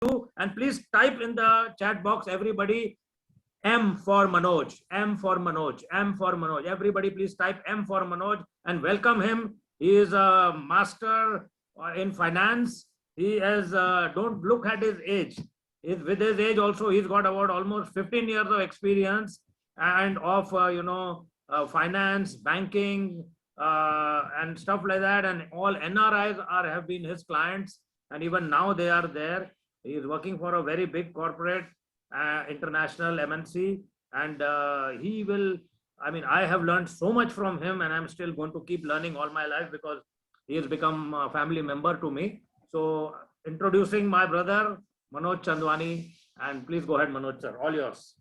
And please type in the chat box, everybody, M for Manoj, M for Manoj, M for Manoj. Everybody, please type M for Manoj and welcome him. He is a master in finance. He is, don't look at his age. With his age also, he's got about almost 15 years of experience and of, finance, banking, and stuff like that. And all NRIs have been his clients. And even now they are there. He is working for a very big corporate, international MNC, and he will, I mean, I have learned so much from him, and I'm still going to keep learning all my life because he has become a family member to me. So introducing my brother, Manoj Chandwani, and please go ahead, Manoj sir, all yours.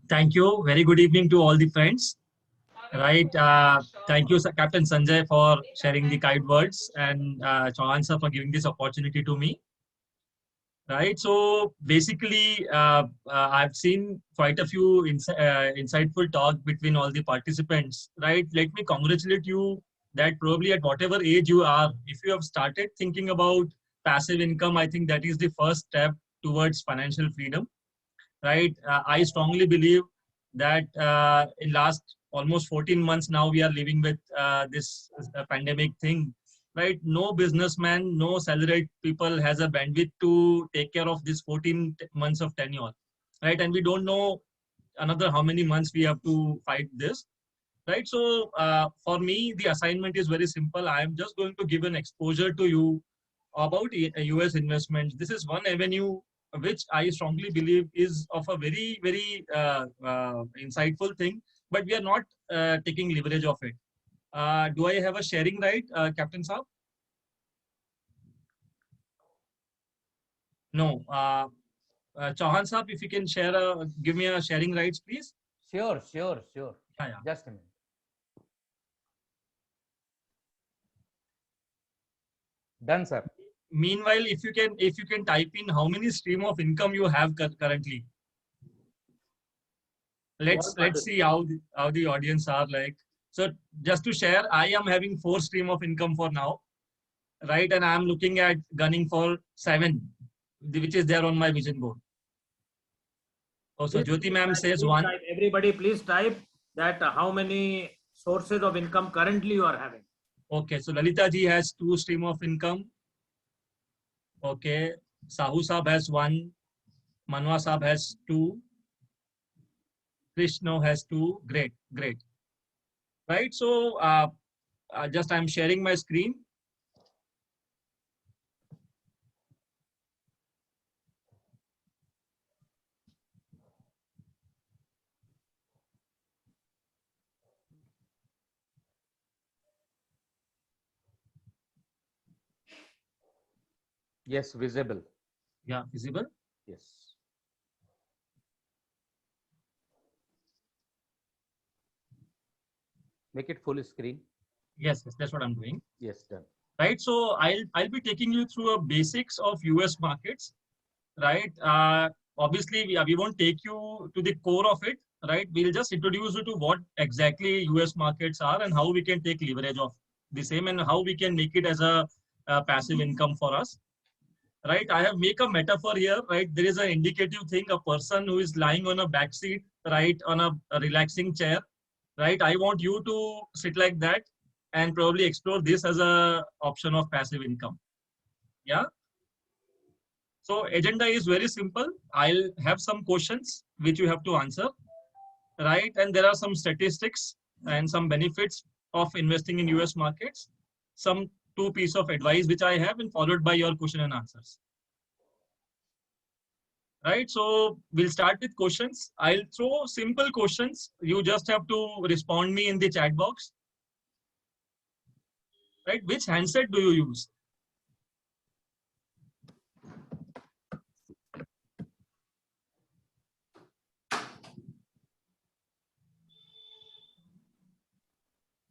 Thank you. Very good evening to all the friends. Right. Thank you, Captain Sanjay, for sharing the kind words, and Chauhan sir for giving this opportunity to me. Right. So basically, I've seen quite a few insightful talk between all the participants. Right. Let me congratulate you that probably at whatever age you are, if you have started thinking about passive income, I think that is the first step towards financial freedom. Right. I strongly believe that in last almost 14 months now we are living with this pandemic thing. Right. No businessman, no salaried people has a bandwidth to take care of this 14 months of tenure. Right. And we don't know another how many months we have to fight this. Right. So for me, the assignment is very simple. I am just going to give an exposure to you about US investments. This is one avenue which I strongly believe is of a very, very insightful thing, but we are not taking leverage of it. Do I have a sharing right, Captain Saab? No. Chauhan Saab, if you can share, give me a sharing rights, please. Sure. Yeah. Just a minute. Done, sir. Meanwhile, if you can type in how many stream of income you have currently. Let's see how the audience are like. So just to share, I am having 4 stream of income for now, right? And I am looking at gunning for 7, which is there on my vision board. Also, Jyoti ma'am says 1. Everybody, please type that how many sources of income currently you are having. Okay, so Lalita ji has 2 stream of income. Okay, Sahu Saab has 1. Manwa Saab has 2. Krishno has 2. Great. Right, so just I'm sharing my screen. Yes, visible. Yeah, visible. Yes. Make it full screen. Yes, that's what I'm doing. Yes, done. Right, so I'll be taking you through a basics of US markets. Right, obviously we won't take you to the core of it. Right, we'll just introduce you to what exactly US markets are and how we can take leverage of the same and how we can make it as a passive income for us. Right, I have make a metaphor here. Right, there is an indicative thing, a person who is lying on a back seat, right, on a relaxing chair. Right, I want you to sit like that and probably explore this as a option of passive income. Yeah. So agenda is very simple. I'll have some questions which you have to answer, right? And there are some statistics and some benefits of investing in US markets, some 2 pieces of advice which I have, and followed by your question and answers. Right, so we'll start with questions. I'll throw simple questions. You just have to respond me in the chat box. Right, which handset do you use?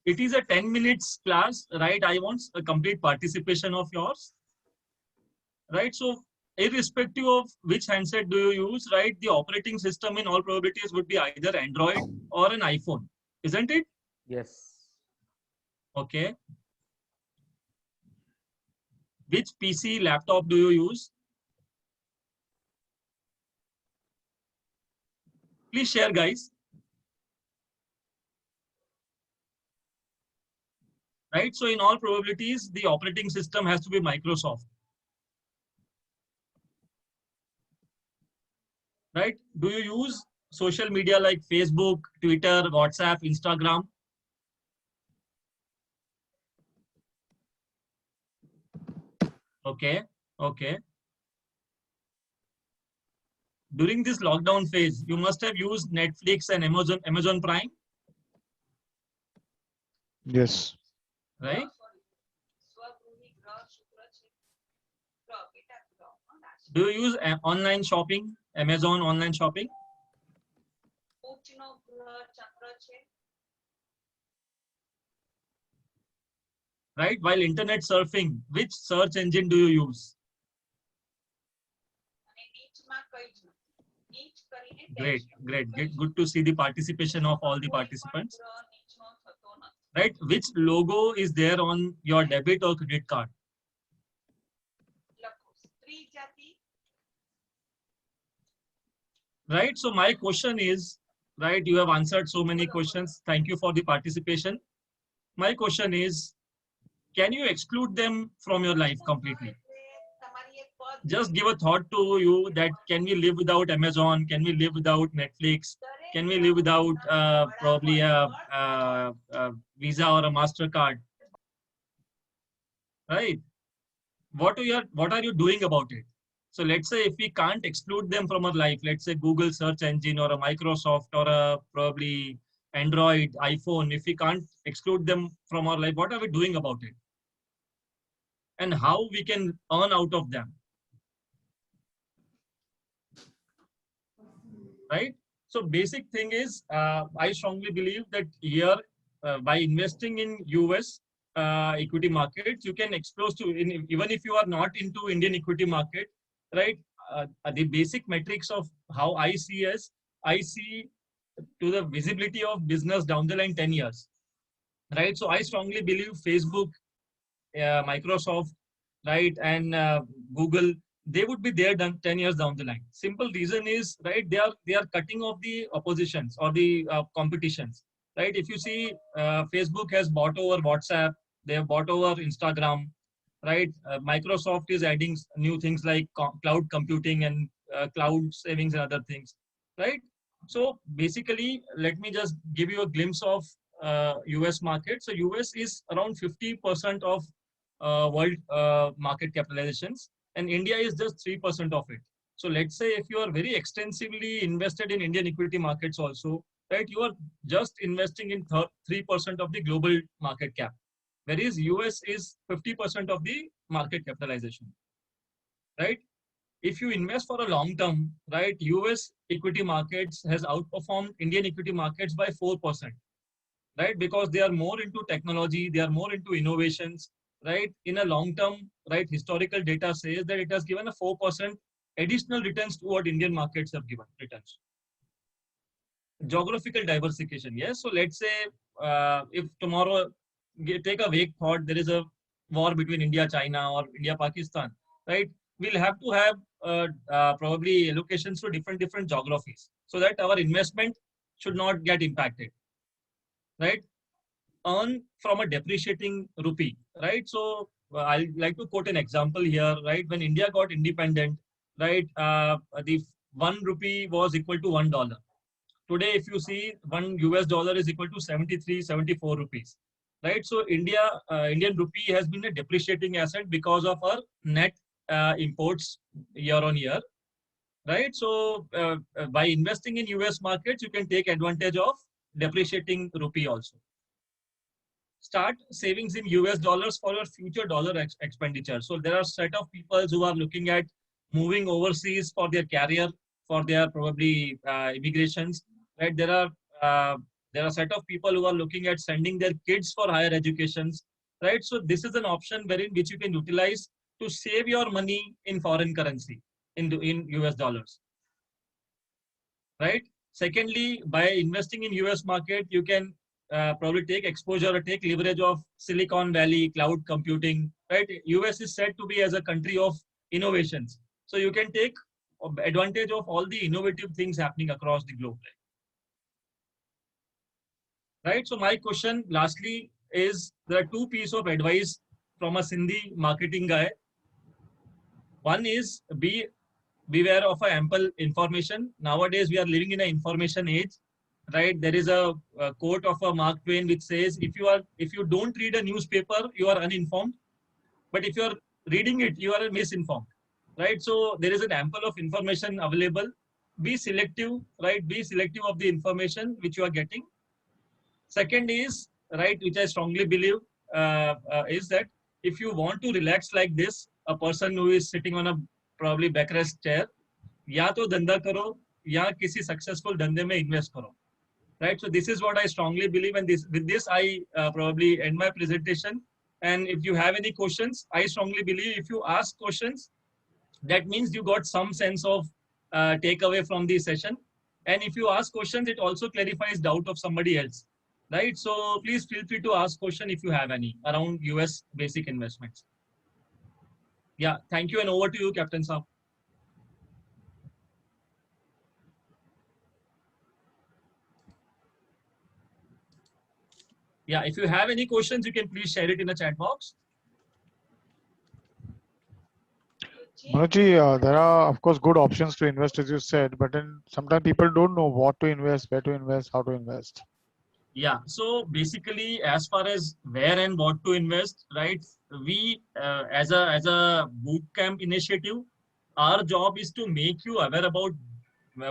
It is a 10 minutes class, right? I want a complete participation of yours. Right, so irrespective of which handset do you use, right, the operating system in all probabilities would be either Android or an iPhone, isn't it? Yes. Okay. Which PC, laptop do you use? Please share, guys. Right? So in all probabilities, the operating system has to be Microsoft. Right? Do you use social media like Facebook, Twitter, WhatsApp, Instagram? Okay. Okay. During this lockdown phase, you must have used Netflix and Amazon Prime. Yes. Right? Do you use online shopping, Amazon online shopping? Right? While internet surfing, which search engine do you use? Great, great, good to see the participation of all the participants. Right? Which logo is there on your debit or credit card? Right? So my question is, right, you have answered so many questions. Thank you for the participation. My question is, can you exclude them from your life completely? Just give a thought to you that can we live without Amazon? Can we live without Netflix? Can we live without probably a Visa or a MasterCard? Right? What are you doing about it? So let's say if we can't exclude them from our life, let's say Google search engine or a Microsoft or a probably Android, iPhone, if we can't exclude them from our life, what are we doing about it? And how we can earn out of them? Right? So basic thing is, I strongly believe that here, by investing in US equity markets, you can expose to, even if you are not into Indian equity market, right? The basic metrics of how I see to the visibility of business down the line 10 years, right? So I strongly believe Facebook, Microsoft, right, and Google, they would be there 10 years down the line. Simple reason is, right, they are cutting off the oppositions or the competitions, right? If you see, Facebook has bought over WhatsApp, they have bought over Instagram, right? Microsoft is adding new things like cloud computing and cloud savings and other things, right? So basically, let me just give you a glimpse of US market. So US is around 50% of world market capitalizations, and India is just 3% of it. So let's say if you are very extensively invested in Indian equity markets also, right, you are just investing in 3% of the global market cap, whereas US is 50% of the market capitalization, right? If you invest for a long term, right, US equity markets has outperformed Indian equity markets by 4%, right? Because they are more into technology, they are more into innovations, right? In a long term, right, historical data says that it has given a 4% additional returns to what Indian markets have given returns. Geographical diversification, yes. So let's say if tomorrow, take a vague thought, there is a war between India, China, or India, Pakistan, right? We'll have to have probably allocations to different geographies so that our investment should not get impacted, right? Earn from a depreciating rupee, right? So I'd like to quote an example here, right? When India got independent, right, the 1 rupee was equal to $1. Today, if you see, $1 US is equal to 73, 74 rupees, right? So Indian rupee has been a depreciating asset because of our net imports year on year, right? So by investing in US markets, you can take advantage of depreciating rupee also. Start savings in US dollars for your future dollar expenditure. So there are a set of people who are looking at moving overseas for their career, for their probably immigrations, right? There are a set of people who are looking at sending their kids for higher educations, right? So this is an option wherein which you can utilize to save your money in foreign currency, in US dollars, right? Secondly, by investing in US market, you can probably take exposure or take leverage of Silicon Valley, cloud computing, right? US is said to be as a country of innovations. So you can take advantage of all the innovative things happening across the globe. Right? So my question lastly is, there are two pieces of advice from a Sindhi marketing guy. One is beware of ample information. Nowadays, we are living in an information age, right? There is a quote of a Mark Twain which says, if you don't read a newspaper, you are uninformed. But if you are reading it, you are misinformed, right? So there is an ample of information available. Be selective, right? Be selective of the information which you are getting. Second is, right, which I strongly believe is that if you want to relax like this, a person who is sitting on a probably backrest chair, या तो धंधा करो या किसी successful धंधे में invest करो, right? So this is what I strongly believe, and with this I probably end my presentation. And if you have any questions, I strongly believe if you ask questions, that means you got some sense of takeaway from the session. And if you ask questions, it also clarifies doubt of somebody else, right? So please feel free to ask question if you have any around US basic investments. Yeah, thank you, and over to you, Captain Saab. Yeah, if you have any questions, you can please share it in the chat box. Manoj, there are of course good options to invest, as you said, but then sometimes people don't know what to invest, where to invest, how to invest. Yeah, so basically, as far as where and what to invest, right? We as a bootcamp initiative, our job is to make you aware about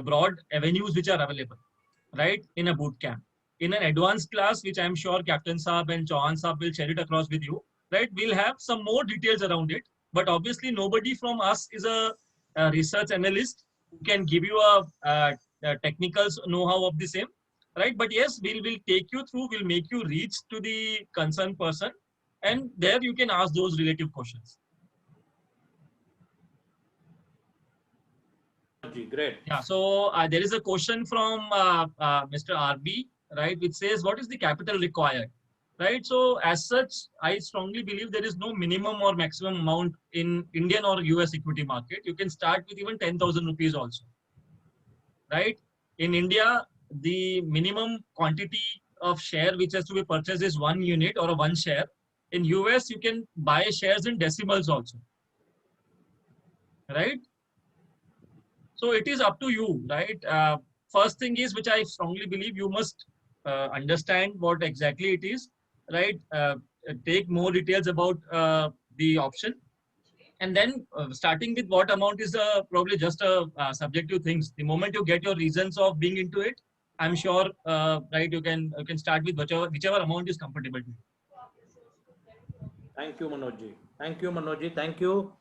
broad avenues which are available, right? In a bootcamp. In an advanced class, which I'm sure Captain Saab and Chauhan Saab will share it across with you, right? We'll have some more details around it, but obviously nobody from us is a research analyst who can give you a technical know-how of the same, right? But yes, we'll take you through, we'll make you reach to the concerned person, and there you can ask those relative questions. Great. Yeah, so there is a question from Mr. RB, right, which says, what is the capital required? Right, so as such, I strongly believe there is no minimum or maximum amount in Indian or US equity market. You can start with even 10,000 rupees also, right? In India, the minimum quantity of share which has to be purchased is 1 unit or a 1 share. In US, you can buy shares in decimals also, right? So it is up to you, right? First thing is, which I strongly believe, you must understand what exactly it is, right? Take more details about the option. And then starting with what amount is probably just a subjective things. The moment you get your reasons of being into it, I'm sure, right, you can start with whichever amount is comfortable to you. Thank you, Manoj ji. Thank you, Manoj ji. Thank you.